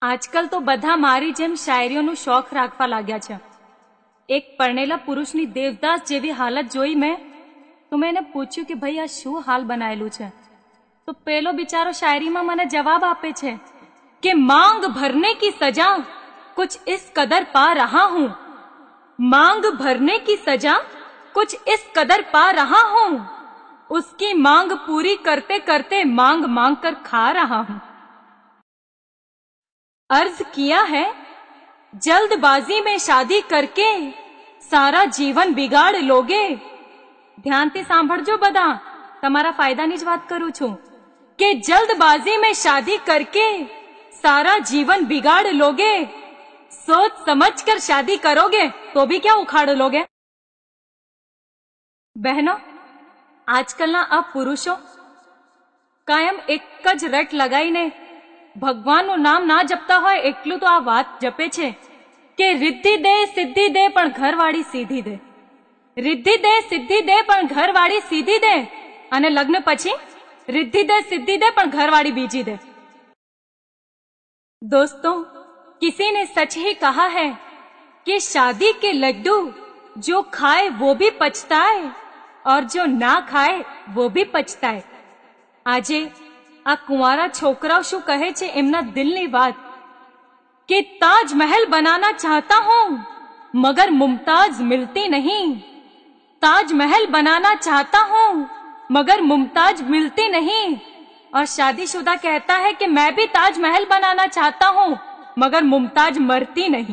આજકાલ તો બધા મારી જેમ શાયરીઓનો શોખ રાખવા લાગ્યા છે. એક પરણેલા પુરુષની દેવદાસ જેવી હાલત જોઈ મેં તો મેં એને પૂછ્યું કે ભાઈ આ શું હાલ બનાયેલું છે. તો પેલો બિચારો શાયરીમાં મને જવાબ આપે છે કે માંગ ભરને કી સજા कुछ इस कदर पा रहा हूं, मांग भरने की सजा कुछ इस कदर पा रहा हूं, उसकी मांग पूरी करते करते मांग मांग कर खा रहा हूं. अर्ज किया है जल्दबाजी में शादी करके सारा जीवन बिगाड़ लोगे. ધ્યાનથી સાંભળજો બધા, તમારા ફાયદાની જ વાત કરું છું કે જલ્દબાજી में शादी करके सारा जीवन बिगाड़ लोगे, सोच समझ कर शादी करोगे तो भी क्या उखाड़ लोगे. બહેનો, આજકાલના આ પુરુષો કાયમ એક જ રટ લગાઈને ભગવાનનું નામ ના જપતા હોય એટલું તો આ વાત જપે છે કે રિદ્ધિ દે સિદ્ધિ દે પણ ઘરવાળી સીધી દે, રિદ્ધિ દે સિદ્ધિ દે પણ ઘરવાળી સીધી દે, અને લગ્ન પછી રિદ્ધિ દે સિદ્ધિ દે પણ ઘરવાળી બીજી દે. दोस्तों, किसी ने सच ही कहा है कि शादी के लड्डू जो खाए वो भी पछताए और जो ना खाए वो भी पछताए. આજે આ કુંવારા છોકરાઓ શું કહે છે એમના દિલની વાત કે તાજમહેલ બનાના ચાહતા હું મગર મુમતાજ મિલતી નહીં, ताजमहल बनाना चाहता हूं मगर मुमताज मिलती नहीं. और शादीशुदा कहता है कि मैं भी ताजमहल बनाना चाहता हूं मगर मुमताज मरती नहीं.